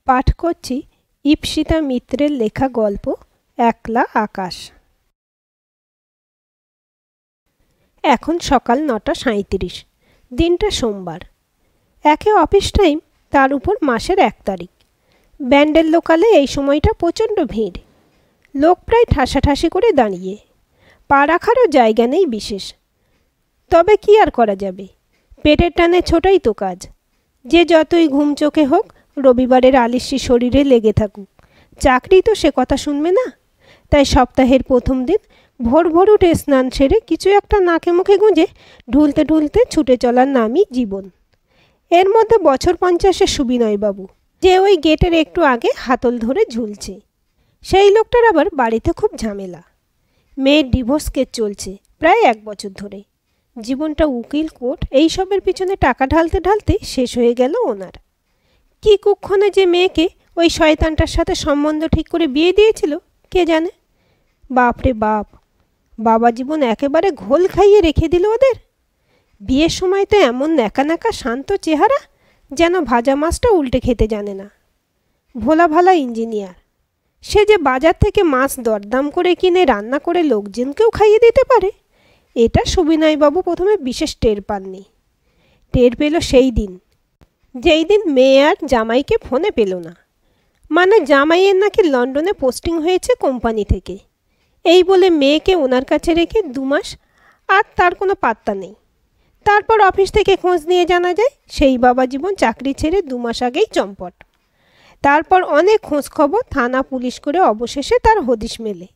পাঠ করছি ঈপ্সিতা মিত্রের লেখা গল্প একলা আকাশ। এখন সকাল ৯:৩৭। দিনটা সোমবার। একে অফিস টাইম, তার উপর মাসের ১ তারিখ। ব্যান্ডেল লোকালে এই সময়টা প্রচণ্ড ভিড়। লোক প্রায় ঠাসাঠাসি করে দাঁড়িয়ে, পা রাখারও জায়গা নেই বিশেষ। তবে কি আর করা যাবে, পেটের টানে ছোটাই তো কাজ। যে যতই ঘুম চোখে হোক, রবিবারের আলিস্যি শরীরে লেগে থাকুক, চাকরি তো সে কথা শুনবে না। তাই সপ্তাহের প্রথম দিন ভোর ভোর উঠে স্নান সেরে কিছু একটা নাকে মুখে গুঁজে ঢুলতে ঢুলতে ছুটে চলার নামই জীবন। এর মধ্যে বছর ৫০-এর সুবিনয়বাবু, যে ওই গেটের একটু আগে হাতল ধরে ঝুলছে। সেই লোকটার আবার বাড়িতে খুব ঝামেলা। মেয়ের ডিভোর্স কেস চলছে প্রায় ১ বছর ধরে। জীবনটা উকিল, কোর্ট এইসবের পিছনে টাকা ঢালতে ঢালতে শেষ হয়ে গেল ওনার। কি কুক্ষণে যে মেয়েকে ওই শয়তানটার সাথে সম্বন্ধ ঠিক করে বিয়ে দিয়েছিল কে জানে। বাপরে বাপ, বাবা জীবন একেবারে ঘোল খাইয়ে রেখে দিল ওদের। বিয়ের সময় তো এমন ন্যাকা ন্যাকা শান্ত চেহারা, যেন ভাজা মাছটা উল্টে খেতে জানে না। ভোলা ভালা ইঞ্জিনিয়ার, সে যে বাজার থেকে মাছ দরদাম করে কিনে রান্না করে লোকজনকেও খাইয়ে দিতে পারে, এটা সুবিনয়বাবু প্রথমে বিশেষ টের পাননি। টের পেল সেই দিন, যেই দিন মেয়ে আর জামাইকে ফোনে পেল না। মানে জামাইয়ের নাকি লন্ডনে পোস্টিং হয়েছে কোম্পানি থেকে, এই বলে মেয়েকে ওনার কাছে রেখে ২ মাস আর তার কোনো পাত্তা নেই। তারপর অফিস থেকে খোঁজ নিয়ে জানা যায় সেই বাবা জীবন চাকরি ছেড়ে ২ মাস আগেই চম্পট। তারপর অনেক খোঁজ খবর, থানা পুলিশ করে অবশেষে তার হদিশ মেলে।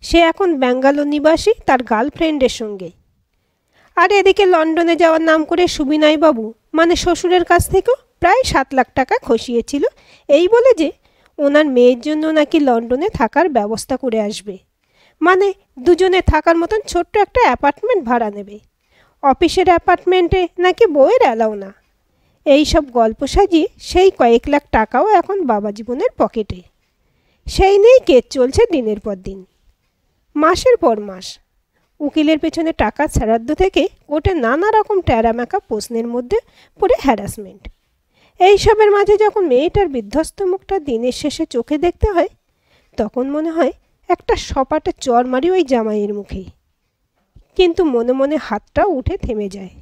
সে এখন ব্যাঙ্গালোর নিবাসী তার গার্লফ্রেন্ডের সঙ্গে। আর এদিকে লন্ডনে যাওয়ার নাম করে সুবিনয়বাবু মানে শ্বশুরের কাছ থেকেও প্রায় ৭ লাখ টাকা খসিয়েছিল, এই বলে যে ওনার মেয়ের জন্য নাকি লন্ডনে থাকার ব্যবস্থা করে আসবে। মানে দুজনে থাকার মতন ছোট্ট একটা অ্যাপার্টমেন্ট ভাড়া নেবে। অফিসের অ্যাপার্টমেন্টে নাকি বউয়ের অ্যালাও না। এই সব গল্প সাজিয়ে সেই কয়েক লাখ টাকাও এখন বাবা জীবনের পকেটে। সেই নিয়েই কেস চলছে দিনের পর দিন, মাসের পর মাস। উকিলের পেছনে টাকা ছাড়াদ্দ থেকে কোর্টে নানা রকম ট্যারাম্যাকা প্রশ্নের মধ্যে পড়ে হ্যারাসমেন্ট। এইসবের মাঝে যখন মেয়েটার বিধ্বস্ত মুখটা দিনের শেষে চোখে দেখতে হয়, তখন মনে হয় একটা সপাটে চর মারি ওই জামাইয়ের মুখে। কিন্তু মনে মনে হাতটাও উঠে থেমে যায়।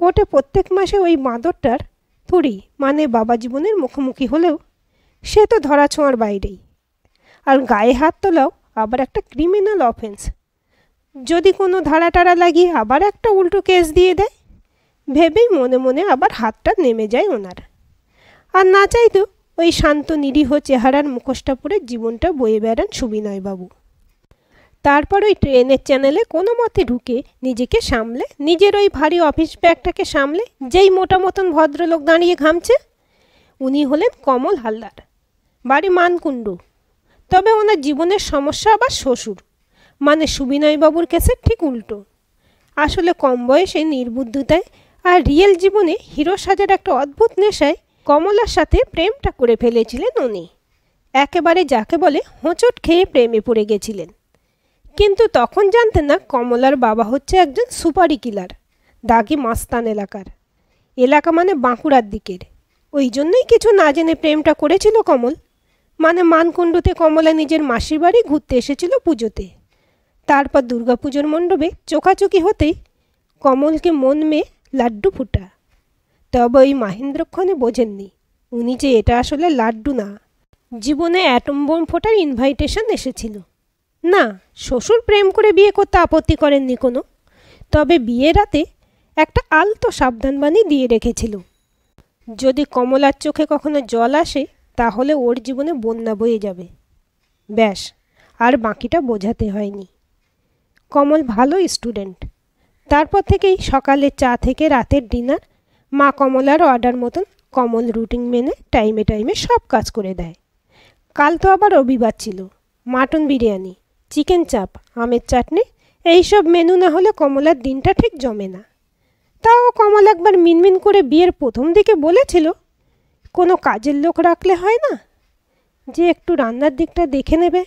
কোর্টে প্রত্যেক মাসে ওই বাঁদরটার থুড়ি মানে বাবা জীবনের মুখোমুখি হলেও সে তো ধরাছোঁয়ার বাইরেই। আর গায়ে হাত তোলাও আবার একটা ক্রিমিনাল অফেন্স। যদি কোনো ধারা টারা লাগিয়ে আবার একটা উল্টো কেস দিয়ে দেয়, ভেবেই মনে মনে আবার হাতটা নেমে যায় ওনার। আর না চাইতো ওই শান্ত নিরীহ চেহারার মুখোশটা পরে জীবনটা বয়ে বেড়ান সুবিনয়বাবু। তারপর ওই ট্রেনের চ্যানেলে কোনো মতে ঢুকে নিজেকে সামলে, নিজের ওই ভারী অফিস ব্যাগটাকে সামলে যেই মোটা মতন ভদ্রলোক দাঁড়িয়ে ঘামছে, উনি হলেন কমল হালদার, বাড়ি মানকুণ্ডু। তবে ওনার জীবনের সমস্যা আবার শ্বশুর, মানে সুবিনয়বাবুর কেসের ঠিক উল্টো। আসলে কম বয়সে নির্বুদ্ধিতায় আর রিয়েল জীবনে হিরো সাজার একটা অদ্ভুত নেশায় কমলার সাথে প্রেমটা করে ফেলেছিলেন উনি। একেবারে যাকে বলে হোঁচট খেয়ে প্রেমে পড়ে গেছিলেন। কিন্তু তখন জানতেন না কমলার বাবা হচ্ছে একজন সুপারি কিলার, দাগি মাস্তান এলাকার। এলাকা মানে বাঁকুড়ার দিকের। ওই জন্যই কিছু না জেনে প্রেমটা করেছিল কমল। মানে মানকুণ্ডুতে কমলা নিজের মাসির বাড়ি ঘুরতে এসেছিল পুজোতে। তারপর দুর্গাপুজোর মণ্ডপে চোখাচোখি হতেই কমলকে মন মেয়ে লাড্ডু ফুটা। তবে ওই মাহেন্দ্রক্ষণে বোঝেননি উনি যে এটা আসলে লাড্ডু না, জীবনে অ্যাটম বোম ফোটার ইনভাইটেশন এসেছিল। না, শ্বশুর প্রেম করে বিয়ে করতে আপত্তি করেননি কোনো, তবে বিয়ে রাতে একটা আলতো সাবধানবাণী দিয়ে রেখেছিল। যদি কমলার চোখে কখনো জল আসে, তাহলে ওর জীবনে বন্যা বয়ে যাবে। ব্যাস, আর বাকিটা বোঝাতে হয়নি। কমল ভালো স্টুডেন্ট। তারপর থেকেই সকালে চা থেকে রাতের ডিনার মা কমলার অর্ডার মতন কমল রুটিন মেনে টাইমে টাইমে সব কাজ করে দেয়। কাল তো আবার রবিবার ছিল, মাটন বিরিয়ানি, চিকেন চাপ, আমের চাটনি, এইসব মেনু না হলে কমলার দিনটা ঠিক জমে না। তাও কমল একবার মিনমিন করে বিয়ের প্রথম দিকে বলেছিল, কোনো কাজের লোক রাখলে হয় না, যে একটু রান্নার দিকটা দেখে নেবে।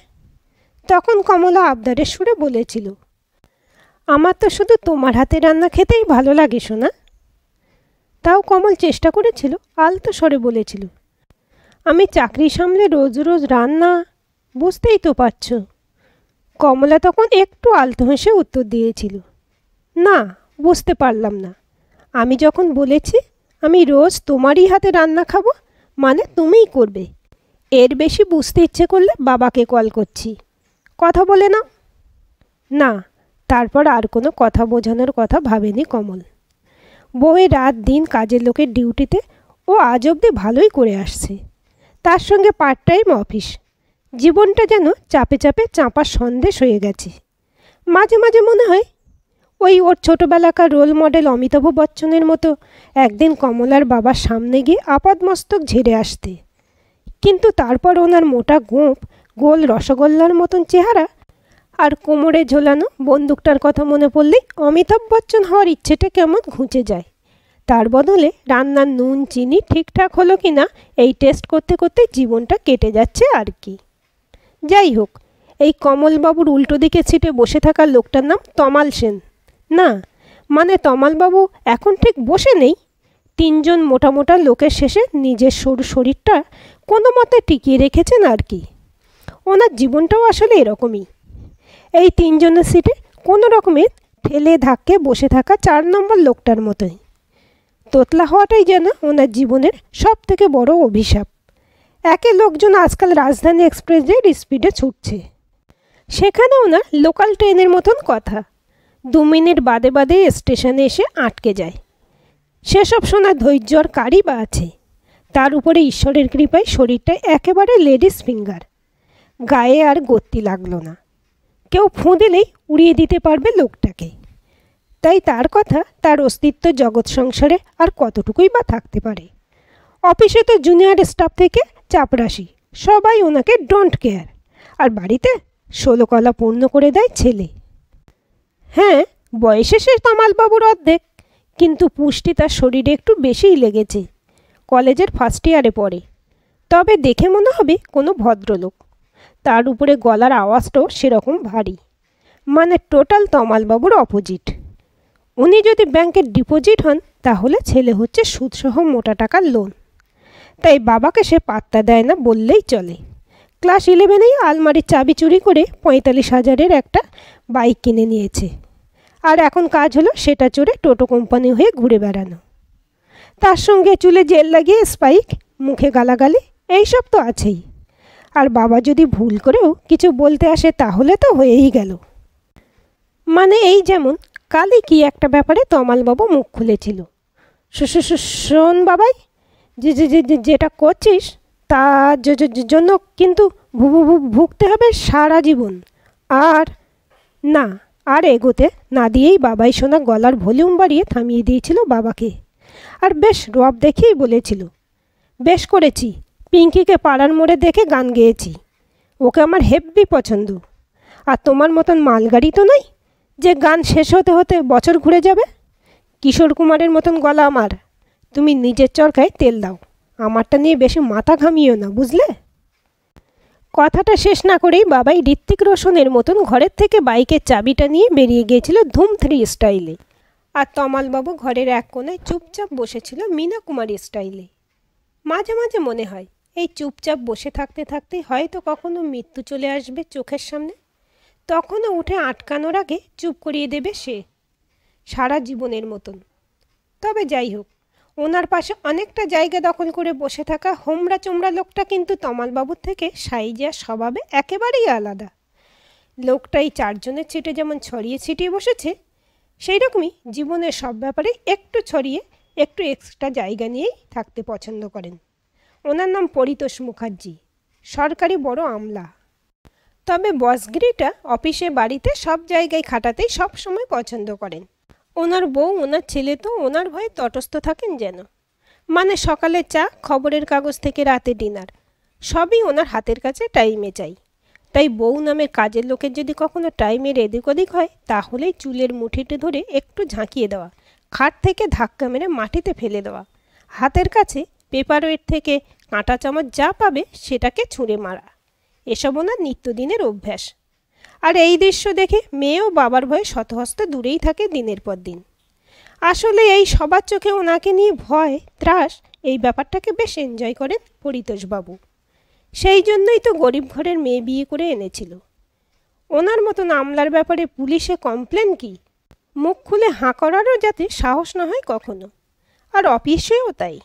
তখন কমলা আবদারের সুরে বলেছিল, আমার তো শুধু তোমার হাতে রান্না খেতেই ভালো লাগে সোনা। তাও কমল চেষ্টা করেছিল, আলতো স্বরে বলেছিল, আমি চাকরি সামলে রোজ রোজ রান্না, বুঝতেই তো পারছ। কমলা তখন একটু আলতো হেসে উত্তর দিয়েছিল, না, বুঝতে পারলাম না। আমি যখন বলেছি আমি রোজ তোমারই হাতে রান্না খাবো, মানে তুমিই করবে। এর বেশি বুঝতে ইচ্ছে করলে বাবাকে কল করছি, কথা বলে নাও। না, তারপর আর কোনো কথা বোঝানোর কথা ভাবেনি কমল। বউয়ের রাত দিন কাজের লোকের ডিউটিতে ও আজ অবধি ভালোই করে আসছে। তার সঙ্গে পার্ট টাইম অফিস। জীবনটা যেন চাপে চাপে চাঁপার সন্দেশ হয়ে গেছে। মাঝে মাঝে মনে হয় ওই ওর ছোটোবেলাকার রোল মডেল অমিতাভ বচ্চনের মতো একদিন কমলার বাবার সামনে গিয়ে আপাদমস্তক ঝেড়ে আসতে। কিন্তু তারপর ওনার মোটা গোঁফ, গোল রসগোল্লার মতন চেহারা আর কোমরে ঝোলানো বন্দুকটার কথা মনে পড়লেই অমিতাভ বচ্চন হওয়ার ইচ্ছেটা কেমন ঘুচে যায়। তার বদলে রান্নার নুন চিনি ঠিকঠাক হলো কি না এই টেস্ট করতে করতে জীবনটা কেটে যাচ্ছে আর কি। যাই হোক, এই কমলবাবুর উল্টো দিকে সিটে বসে থাকা লোকটার নাম তমাল সেন। না, মানে তমালবাবু এখন ঠিক বসে নেই। তিনজন মোটা মোটা লোকের শেষে নিজের সরু শরীরটা কোনো মতে টিকিয়ে রেখেছেন আর কি। ওনার জীবনটাও আসলে এরকমই। এই তিনজনের সিটে কোনো রকমের ঠেলে ধাক্কে বসে থাকা 4 নম্বর লোকটার মতোই। তোতলা হওয়াটাই যেন ওনার জীবনের সব থেকে বড় অভিশাপ। একে লোকজন আজকাল রাজধানী এক্সপ্রেসের স্পিডে ছুটছে, সেখানে ওনার লোকাল ট্রেনের মতন কথা। 2 মিনিট বাদে বাদে স্টেশনে এসে আটকে যায়। সেসব শোনার ধৈর্য আর কারই বা আছে। তার উপরে ঈশ্বরের কৃপায় শরীরটা একেবারে লেডিস ফিঙ্গার। গায়ে আর গতি লাগলো না। কেউ ফোঁ দিলেই উড়িয়ে দিতে পারবে লোকটাকে। তাই তার কথা, তার অস্তিত্ব জগৎ সংসারে আর কতটুকুই বা থাকতে পারে। অফিসে তো জুনিয়র স্টাফ থেকে চাপরাশি সবাই ওনাকে ডোন্ট কেয়ার। আর বাড়িতে 16 কলা পূর্ণ করে দেয় ছেলে। হ্যাঁ, বয়সে সে তমালবাবুর অর্ধেক, কিন্তু পুষ্টি তার শরীরে একটু বেশিই লেগেছে। কলেজের ফার্স্ট ইয়ারে পড়ে, তবে দেখে মনে হবে কোনো ভদ্রলোক। তার উপরে গলার আওয়াজটাও সেরকম ভারী, মানে টোটাল তমালবাবুর অপোজিট। উনি যদি ব্যাংকের ডিপোজিট হন তাহলে ছেলে হচ্ছে সুদসহ মোটা টাকার লোন। তাই বাবাকে সে পাত্তা দেয় না বললেই চলে। ক্লাস 11এই আলমারির চাবি চুরি করে 45,000-এর একটা বাইক কিনে নিয়েছে। আর এখন কাজ হলো সেটা চড়ে টোটো কোম্পানি হয়ে ঘুরে বেড়ানো। তার সঙ্গে চুলে জেল লাগিয়ে স্পাইক, মুখে গালাগালি, এইসব তো আছেই। আর বাবা যদি ভুল করেও কিছু বলতে আসে তাহলে তো হয়েই গেল। মানে এই যেমন কালই কি একটা ব্যাপারে তমালবাবু মুখ খুলেছিল। শোন বাবাই, যেটা করছিস তার জন্য কিন্তু ভুগতে হবে সারা জীবন। আর না, আর এগোতে না দিয়েই বাবাই শোনা গলার ভলিউম বাড়িয়ে থামিয়ে দিয়েছিল বাবাকে। আর বেশ রব দেখেই বলেছিল, বেশ করেছি, পিঙ্কিকে পাড়ার মোড়ে দেখে গান গেয়েছি। ওকে আমার হেব্বি পছন্দ। আর তোমার মতন মালগাড়ি তো নয় যে গান শেষ হতে হতে বছর ঘুরে যাবে। কিশোর কুমারের মতন গলা আমার। তুমি নিজের চরকায় তেল দাও, আমারটা নিয়ে বেশি মাথা ঘামিও না, বুঝলে? কথাটা শেষ না করেই বাবাই ঋত্বিক রোশনের মতন ঘরের থেকে বাইকের চাবিটা নিয়ে বেরিয়ে গিয়েছিল ধুম 3 স্টাইলে। আর তমালবাবু ঘরের এক কোণায় চুপচাপ বসেছিল মীনা কুমারী স্টাইলে। মাঝে মাঝে মনে হয় এই চুপচাপ বসে থাকতে থাকতে হয়তো কখনো মৃত্যু চলে আসবে চোখের সামনে। তখনও উঠে আটকানোর আগে চুপ করিয়ে দেবে সে, সারা জীবনের মতন। তবে যাই হোক, ওনার পাশে অনেকটা জায়গা দখল করে বসে থাকা হোমরা চোমরা লোকটা কিন্তু তমালবাবুর থেকে সাইজে আর স্বভাবে একেবারেই আলাদা। লোকটাই 4 জনের ছিটে যেমন ছড়িয়ে ছিটিয়ে বসেছে, সেই রকমই জীবনের সব ব্যাপারে একটু ছড়িয়ে একটু এক্সট্রা জায়গা নিয়েই থাকতে পছন্দ করেন। ওনার নাম পরিতোষ মুখার্জি, সরকারি বড় আমলা। তবে বসগিরিটা অফিসে বাড়িতে সব জায়গায় খাটাতেই সব সময় পছন্দ করেন। ওনার বউ ওনার ছেলে তো ওনার ভয়ে তটস্থ থাকেন যেন। মানে সকালে চা, খবরের কাগজ থেকে রাতে ডিনার, সবই ওনার হাতের কাছে টাইমে চাই। তাই বউ নামের কাজের লোকের যদি কখনো টাইমের এদিক ওদিক হয় তাহলেই চুলের মুঠিতে ধরে একটু ঝাঁকিয়ে দেওয়া, খাট থেকে ধাক্কা মেরে মাটিতে ফেলে দেওয়া, হাতের কাছে পেপার ওয়েট থেকে কাঁটা চামচ যা পাবে সেটাকে ছুঁড়ে মারা, এসব ওনার নিত্যদিনের অভ্যাস। আর এই দৃশ্য দেখে মেয়েও বাবার ভয়ে শতহস্ত দূরেই থাকে দিনের পর দিন। আসলে এই সবার চোখে ওনাকে নিয়ে ভয় ত্রাস এই ব্যাপারটাকে বেশ এনজয় করেন পরিতোষবাবু। সেই জন্যই তো গরিব ঘরের মেয়ে বিয়ে করে এনেছিল। ওনার মতন আমলার ব্যাপারে পুলিশে কমপ্লেন কি, মুখ খুলে হাঁ করারও যাতে সাহস না হয় কখনো। আর অফিসেও তাই,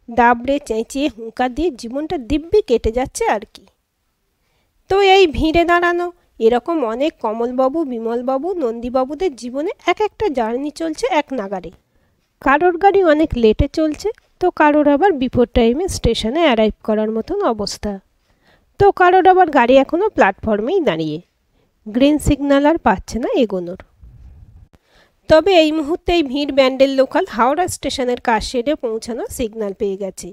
দাবড়ে চেঁচিয়ে হুঁকার দিয়ে জীবনটা দিব্যি কেটে যাচ্ছে আর কি। তো এই ভিড়ে দাঁড়ানো এরকম অনেক কমলবাবু, বিমলবাবু, নন্দীবাবুদের জীবনে এক একটা জার্নি চলছে এক নাগারে। কারোর গাড়ি অনেক লেটে চলছে, তো কারোর আবার বিফোর টাইমে স্টেশনে অ্যারাইভ করার মতন অবস্থা, তো কারোর আবার গাড়ি এখনও প্ল্যাটফর্মেই দাঁড়িয়ে, গ্রিন সিগন্যাল আর পাচ্ছে না এগোনোর। তবে এই মুহূর্তে এই ভিড় ব্যান্ডেল লোকাল হাওড়া স্টেশনের কাশশেডে পৌঁছানো সিগন্যাল পেয়ে গেছে।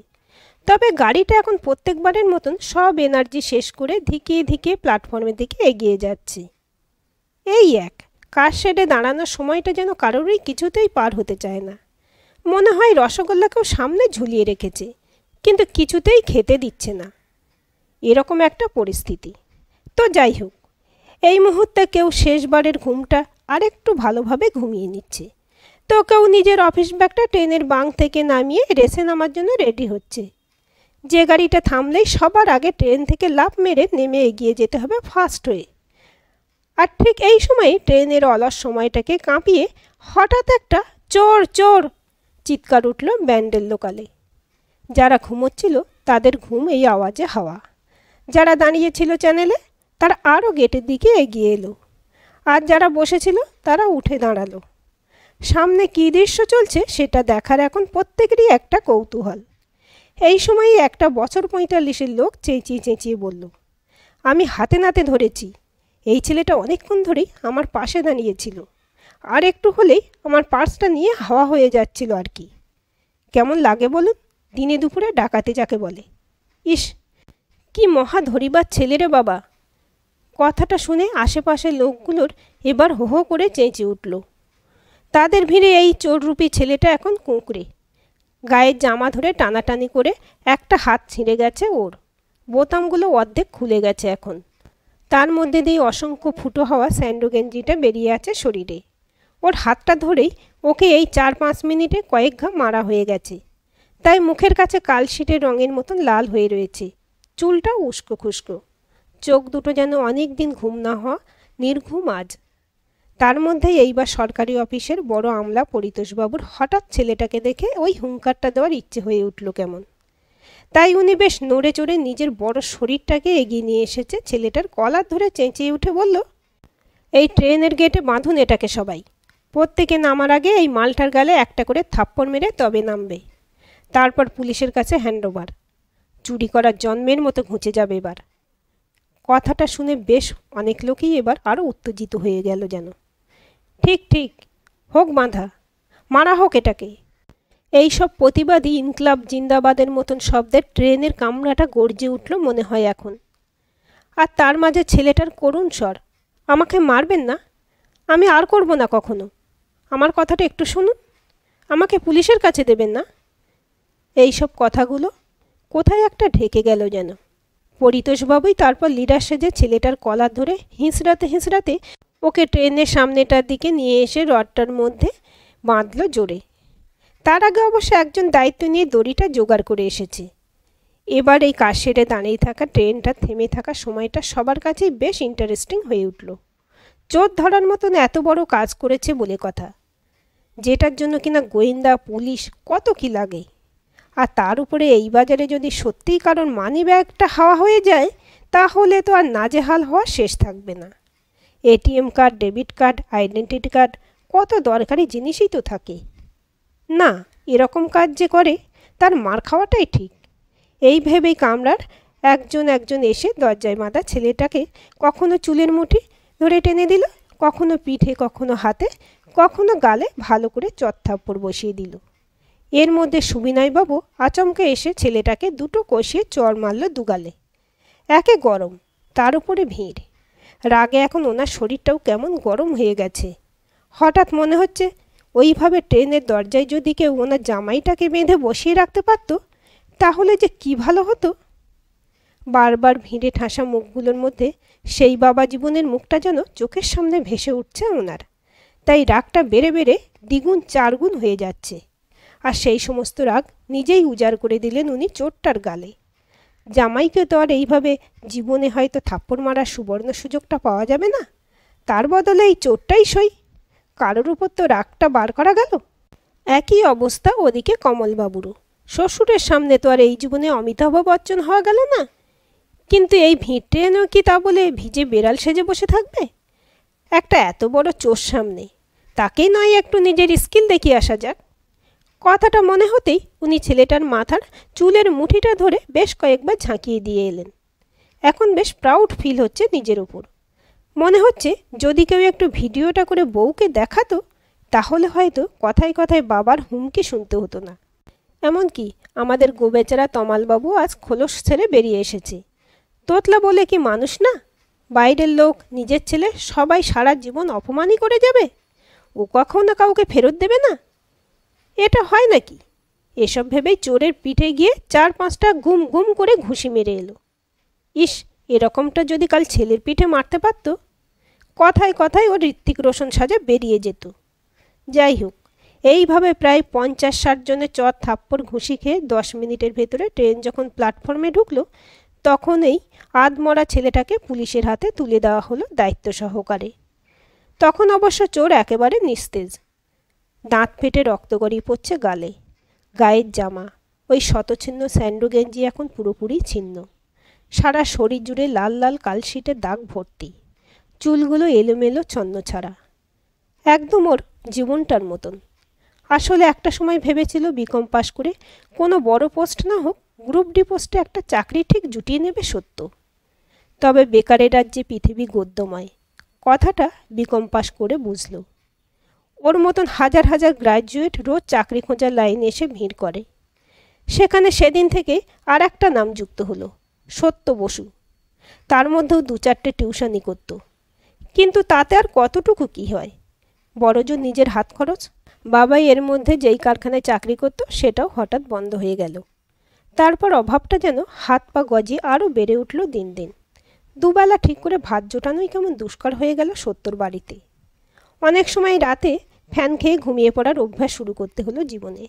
তবে গাড়িটা এখন প্রত্যেকবারের মতন সব এনার্জি শেষ করে ধিকিয়ে ধিকিয়ে প্ল্যাটফর্মের দিকে এগিয়ে যাচ্ছে। এই এক কাশশেডে দাঁড়ানোর সময়টা যেন কারোরই কিছুতেই পার হতে চায় না। মনে হয় রসগোল্লাকেও সামনে ঝুলিয়ে রেখেছে, কিন্তু কিছুতেই খেতে দিচ্ছে না, এরকম একটা পরিস্থিতি। তো যাই হোক, এই মুহূর্তে কেউ শেষবারের ঘুমটা আরেকটু ভালোভাবে ঘুমিয়ে নিচ্ছে, তো কেউ নিজের অফিস ব্যাগটা ট্রেনের বাং থেকে নামিয়ে রেসে নামার জন্য রেডি হচ্ছে। যে গাড়িটা থামলেই সবার আগে ট্রেন থেকে লাফ মেরে নেমে এগিয়ে যেতে হবে ফাস্ট হয়ে। আর ঠিক এই সময় ট্রেনের অলস সময়টাকে কাঁপিয়ে হঠাৎ একটা চোর চোর চিৎকার উঠল ব্যান্ডেল লোকালে। যারা ঘুমোচ্ছিল তাদের ঘুম এই আওয়াজে হাওয়া। যারা দাঁড়িয়েছিল চ্যানেলে তারা আরও গেটের দিকে এগিয়ে এলো, আর যারা বসেছিল তারা উঠে দাঁড়ালো। সামনে কী দৃশ্য চলছে সেটা দেখার এখন প্রত্যেকেরই একটা কৌতূহল। এই সময়ই একটা বছর 45-এর লোক চেঁচিয়ে চেঁচিয়ে বলল, আমি হাতে নাতে ধরেছি, এই ছেলেটা অনেকক্ষণ ধরেই আমার পাশে দাঁড়িয়েছিল, আর একটু হলেই আমার পার্সটা নিয়ে হাওয়া হয়ে যাচ্ছিল আর কি। কেমন লাগে বলুন, দিনে দুপুরে ডাকাতে যাকে বলে। ইস, কি মহা ধরিবার ছেলে রে বাবা। কথাটা শুনে আশেপাশের লোকগুলোর এবার হো হো করে চেঁচিয়ে উঠল। তাদের ভিড়ে এই চোররূপী ছেলেটা এখন কুঁকড়ে, গায়ের জামা ধরে টানাটানি করে একটা হাত ছিঁড়ে গেছে ওর, বোতামগুলো অর্ধেক খুলে গেছে এখন, তার মধ্যে দিয়ে অসংখ্য ফুটো হওয়া স্যান্ডো গেঞ্জিটা বেরিয়ে আছে শরীরে। ওর হাতটা ধরেই ওকে এই 4-5 মিনিটে কয়েক ঘা মারা হয়ে গেছে, তাই মুখের কাছে কালশিটের রঙের মতন লাল হয়ে রয়েছে, চুলটা উস্কো খুস্কো, চোখ দুটো যেন অনেক দিন ঘুম না হওয়া নির্ঘুম আজ। তার মধ্যে এইবার সরকারি অফিসের বড় আমলা পরিতোষবাবুর হঠাৎ ছেলেটাকে দেখে ওই হুঙ্কারটা দেওয়ার ইচ্ছে হয়ে উঠল কেমন। তাই উনি বেশ নড়ে চড়ে নিজের বড় শরীরটাকে এগিয়ে নিয়ে এসেছে ছেলেটার কলার ধরে চেঁচিয়ে উঠে বলল, এই ট্রেনের গেটে বাঁধুন এটাকে সবাই, প্রত্যেকে নামার আগে এই মালটার গালে একটা করে থাপ্পড় মেরে তবে নামবে, তারপর পুলিশের কাছে হ্যান্ডওভার। চুরি করার জন্মের মতো ঘুঁচে যাবে এবার। কথাটা শুনে বেশ অনেক লোকই এবার আরও উত্তেজিত হয়ে গেল যেন। ঠিক ঠিক, হোক বাঁধা, মারা হোক এটাকে। এইসব প্রতিবাদী ইনকলাব জিন্দাবাদের মতন শব্দের ট্রেনের কামরাটা গর্জে উঠল মনে হয় এখন। আর তার মাঝে ছেলেটার করুণ স্বর, আমাকে মারবেন না, আমি আর করব না কখনো, আমার কথাটা একটু শুনুন, আমাকে পুলিশের কাছে দেবেন না। এইসব কথাগুলো কোথায় একটা ঢেকে গেল যেন। পরিতোষবাবুই তারপর লিডার সেজে ছেলেটার কলার ধরে হিঁচড়াতে হিঁচড়াতে ওকে ট্রেনের সামনেটার দিকে নিয়ে এসে রডটার মধ্যে বাঁধল জোরে। তার আগে অবশ্য একজন দায়িত্ব নিয়ে দড়িটা জোগাড় করে এসেছে। এবার এই কাশশেডে দাঁড়িয়ে থাকা ট্রেনটা থেমে থাকা সময়টা সবার কাছেই বেশ ইন্টারেস্টিং হয়ে উঠল। চোর ধরার মতন এত বড় কাজ করেছে বলে কথা, যেটার জন্য কিনা গোয়েন্দা পুলিশ কত কি লাগে। আর তার উপরে এই বাজারে যদি সত্যিই কারোর মানি ব্যাগটা হাওয়া হয়ে যায়, তাহলে তো আর নাজেহাল হওয়া শেষ থাকবে না। ATM card, debit card, identity card, কত দরকারি জিনিসই তো থাকে। না, এরকম কাজ যে করে তার মার খাওয়াটাই ঠিক। এই ভেবেই কামরার একজন এসে দরজায় বাঁধা ছেলেটাকে কখনো চুলের মুঠি ধরে টেনে দিল, কখনো পিঠে, কখনো হাতে, কখনো গালে ভালো করে চত্থাপ্পড় বসিয়ে দিল। এর মধ্যে সুবিনয়বাবু আচমকে এসে ছেলেটাকে দুটো কষিয়ে চড় মারল দুগালে। একে গরম, তার উপরে ভিড়, রাগে এখন ওনার শরীরটাও কেমন গরম হয়ে গেছে। হঠাৎ মনে হচ্ছে ওইভাবে ট্রেনের দরজায় যদি কেউ ওনার জামাইটাকে বেঁধে বসিয়ে রাখতে পারত, তাহলে যে কি ভালো হতো। বারবার ভিড়ে ঠাসা মুখগুলোর মধ্যে সেই বাবা জীবনের মুখটা যেন চোখের সামনে ভেসে উঠছে ওনার, তাই রাগটা বেড়ে বেড়ে দ্বিগুণ 4 গুণ হয়ে যাচ্ছে। আর সেই সমস্ত রাগ নিজেই উজাড় করে দিলেন উনি চোরটার গালে। জামাইকে তো আর এইভাবে জীবনে হয়তো থাপ্পড় মারার সুবর্ণ সুযোগটা পাওয়া যাবে না, তার বদলে এই চোরটাই সই। কারোর উপর তো রাগটা বার করা গেল। একই অবস্থা ওদিকে কমলবাবুরও। শ্বশুরের সামনে তো আর এই জীবনে অমিতাভ বচ্চন হওয়া গেল না, কিন্তু এই ভিঁটে এনো কি তা বলে ভিজে বেড়াল সেজে বসে থাকবে একটা এত বড় চোর সামনে? তাকেই নয় একটু নিজের স্কিল দেখিয়ে আসা যাক। কথাটা মনে হতেই উনি ছেলেটার মাথার চুলের মুঠিটা ধরে বেশ কয়েকবার ঝাঁকিয়ে দিয়ে এলেন। এখন বেশ প্রাউড ফিল হচ্ছে নিজের উপর। মনে হচ্ছে যদি কেউ একটু ভিডিওটা করে বউকে দেখাতো তাহলে হয়তো কথায় কথায় বাবার হুমকি শুনতে হতো না। এমনকি আমাদের গোবেচারা তমালবাবু আজ খোলস ছেড়ে বেরিয়ে এসেছে। তোতলা বলে কি মানুষ না? বাইরের লোক, নিজের ছেলে, সবাই সারা জীবন অপমানই করে যাবে, ও কখনো কাউকে ফেরত দেবে না। এটা হয় নাকি? এসব ভেবেই চোরের পিঠে গিয়ে 4-5টা গুম গুম করে ঘুষি মেরে এলো। ইস, এরকমটা যদি কাল ছেলের পিঠে মারতে পারত, কথায় কথায় ও ঋত্বিক রোশন সাজে বেরিয়ে যেত। যাই হোক, এইভাবে প্রায় 50-60 জনের চর থাপ্পড় ঘুষি খেয়ে 10 মিনিটের ভেতরে ট্রেন যখন প্ল্যাটফর্মে ঢুকলো তখন এই আধমরা ছেলেটাকে পুলিশের হাতে তুলে দেওয়া হলো দায়িত্ব সহকারে। তখন অবশ্য চোর একেবারে নিস্তেজ। দাঁত ফেটে রক্ত গড়িয়ে পড়ছে গালে। গায়ের জামা, ওই শতছিন্ন স্যান্ডো গেঞ্জি এখন পুরোপুরি ছিন্ন। সারা শরীর জুড়ে লাল লাল কালশিটের দাগ ভর্তি। চুলগুলো এলোমেলো ছন্নছাড়া, একদম ওর জীবনটার মতন। আসলে একটা সময় ভেবেছিল বিকম পাশ করে কোনো বড় পোস্ট না হোক, গ্রুপ ডি পোস্টে একটা চাকরি ঠিক জুটিয়ে নেবে সত্য। তবে বেকারের রাজ্যে পৃথিবী গদ্যময় কথাটা বিকম পাশ করে বুঝল। ওর মতন হাজার হাজার গ্র্যাজুয়েট রোজ চাকরি খোঁজার লাইনে এসে ভিড় করে। সেখানে সেদিন থেকে আর একটা নাম যুক্ত হলো, সত্য বসু। তার মধ্যেও 2-4টে টিউশনই করত, কিন্তু তাতে আর কতটুকু কি হয়? বড়জোর নিজের হাত খরচ। বাবাই এর মধ্যে যেই কারখানায় চাকরি করত সেটাও হঠাৎ বন্ধ হয়ে গেল। তারপর অভাবটা যেন হাত পা গজিয়ে আরও বেড়ে উঠল দিন দিন। দুবেলা ঠিক করে ভাত জোটানোই কেমন দুষ্কর হয়ে গেল সত্যর বাড়িতে। অনেক সময় রাতে ফ্যান খেয়ে ঘুমিয়ে পড়ার অভ্যাস শুরু করতে হলো জীবনে।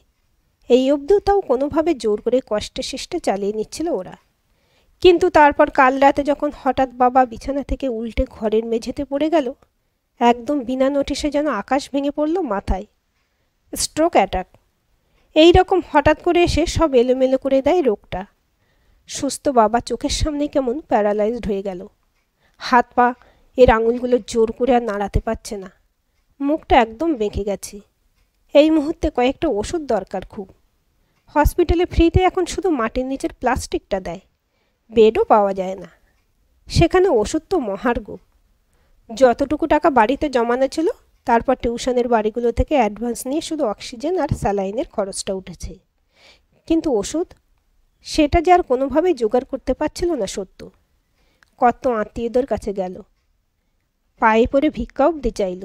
এই অবধিও তাও কোনোভাবে জোর করে কষ্টে শিষ্টে চালিয়ে নিচ্ছিল ওরা। কিন্তু তারপর কাল রাতে যখন হঠাৎ বাবা বিছানা থেকে উল্টে ঘরের মেঝেতে পড়ে গেল, একদম বিনা নোটিশে যেন আকাশ ভেঙে পড়ল মাথায়। Stroke attack. এই রকম হঠাৎ করে এসে সব এলোমেলো করে দেয় রোগটা। সুস্থ বাবা চোখের সামনে কেমন প্যারালাইজড হয়ে গেল। হাত পা এর আঙুলগুলো জোর করে আর নাড়াতে পারছে না। মুখটা একদম বেঁকে গেছে। এই মুহূর্তে কয়েকটা ওষুধ দরকার খুব। হসপিটালে ফ্রিতে এখন শুধু মাটির নিচের প্লাস্টিকটা দেয়, বেডও পাওয়া যায় না। সেখানে ওষুধ তো মহার্ঘ। যতটুকু টাকা বাড়িতে জমানো ছিল তারপর টিউশনের বাড়িগুলো থেকে অ্যাডভান্স নিয়ে শুধু অক্সিজেন আর স্যালাইনের খরচটা উঠেছে। কিন্তু ওষুধ, সেটা যে আর কোনোভাবেই জোগাড় করতে পারছিল না সত্য। কত আত্মীয়দের কাছে গেল, পায়ে পড়ে ভিক্ষা অবধি চাইল,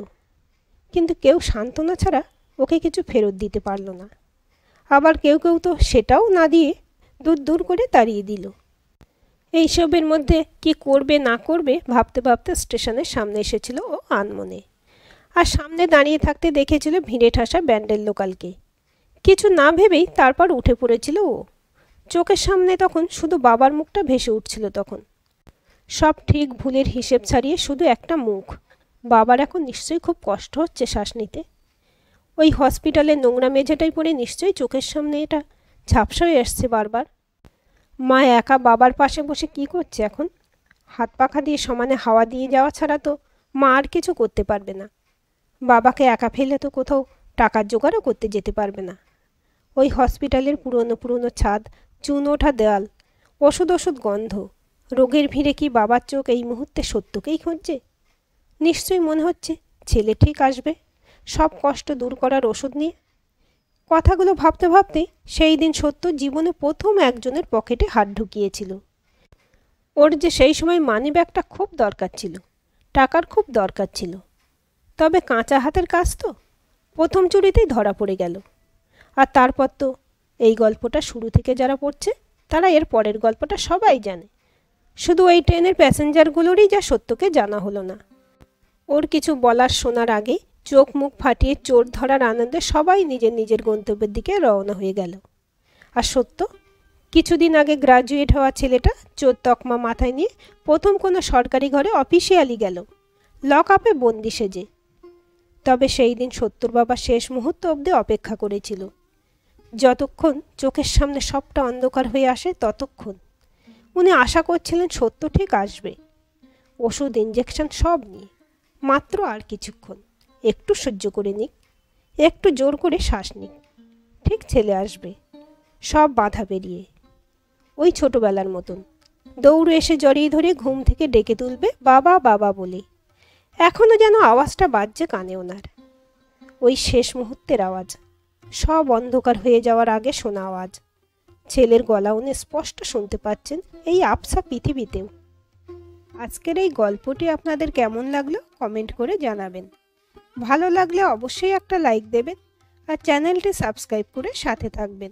কিন্তু কেউ সান্ত্বনা ছাড়া ওকে কিছু ফেরত দিতে পারল না। আবার কেউ কেউ তো সেটাও না দিয়ে দূর দূর করে তাড়িয়ে দিল। এইসবের মধ্যে কি করবে না করবে ভাবতে ভাবতে স্টেশনের সামনে এসেছিল ও আনমনে। আর সামনে দাঁড়িয়ে থাকতে দেখেছিল ভিড়ে ঠাসা ব্যান্ডেল লোকালকে। কিছু না ভেবেই তারপর উঠে পড়েছিল ও। চোখের সামনে তখন শুধু বাবার মুখটা ভেসে উঠছিল। তখন সব ঠিক ভুলের হিসেব ছাড়িয়ে শুধু একটা মুখ। বাবার এখন নিশ্চয়ই খুব কষ্ট হচ্ছে শ্বাস নিতে। ওই হসপিটালের নোংরা মেঝেটাই পড়ে নিশ্চয়ই চোখের সামনে এটা ঝাপসা হয়ে আসছে বারবার। মা একা বাবার পাশে বসে কি করছে এখন? হাত পাখা দিয়ে সমানে হাওয়া দিয়ে যাওয়া ছাড়া তো মা আর কিছু করতে পারবে না। বাবাকে একা ফেলে তো কোথাও টাকার জোগাড়ও করতে যেতে পারবে না। ওই হসপিটালের পুরনো পুরনো ছাদ, চুন ওঠা দেওয়াল, ওষুধ গন্ধ, রোগের ভিড়ে কি বাবার চোখ এই মুহূর্তে সত্যকেই খুঁজছে? নিশ্চয়ই মনে হচ্ছে ছেলে ঠিক আসবে সব কষ্ট দূর করার ওষুধ নিয়ে। কথাগুলো ভাবতে ভাবতে সেই দিন সত্য জীবনে প্রথম একজনের পকেটে হাত ঢুকিয়েছিল। ওর যে সেই সময় মানি ব্যাগটা খুব দরকার ছিল, টাকার খুব দরকার ছিল। তবে কাঁচা হাতের কাজ তো প্রথম চুরিতেই ধরা পড়ে গেল। আর তারপর তো এই গল্পটা শুরু থেকে যারা পড়ছে তারা এর পরের গল্পটা সবাই জানে। শুধু ওই ট্রেনের প্যাসেঞ্জারগুলোরই যা সত্যকে জানা হলো না। ওর কিছু বলার শোনার আগে চোখ মুখ ফাটিয়ে চোর ধরার আনন্দে সবাই নিজের নিজের গন্তব্যের দিকে রওনা হয়ে গেল। আর সত্য, কিছুদিন আগে গ্রাজুয়েট হওয়া ছেলেটা চোর তকমা মাথায় নিয়ে প্রথম কোনো সরকারি ঘরে অফিসিয়ালি গেল, লক আপে বন্দি সেজে। তবে সেই দিন সত্যর বাবা শেষ মুহূর্ত অবধি অপেক্ষা করেছিল। যতক্ষণ চোখের সামনে সবটা অন্ধকার হয়ে আসে ততক্ষণ উনি আশা করছিলেন সত্য ঠিক আসবে, ওষুধ ইঞ্জেকশন সব নিয়ে। মাত্র আর কিছুক্ষণ, একটু সহ্য করে নিক, একটু জোর করে শ্বাস নিক, ঠিক ছেলে আসবে। সব বাধা পেরিয়ে ওই ছোটবেলার মতন দৌড়ে এসে জড়িয়ে ধরে ঘুম থেকে ডেকে তুলবে বাবা বাবা বলে। এখনও যেন আওয়াজটা বাজছে কানে ওনার, ওই শেষ মুহূর্তের আওয়াজ, সব অন্ধকার হয়ে যাওয়ার আগে শোনা আওয়াজ। ছেলের গলা উনি স্পষ্ট শুনতে পাচ্ছেন এই আবছা পৃথিবীতেও। আজকের এই গল্পটি আপনাদের কেমন লাগলো কমেন্ট করে জানাবেন। ভালো লাগলে অবশ্যই একটা লাইক দেবেন আর চ্যানেলটি সাবস্ক্রাইব করে সাথে থাকবেন।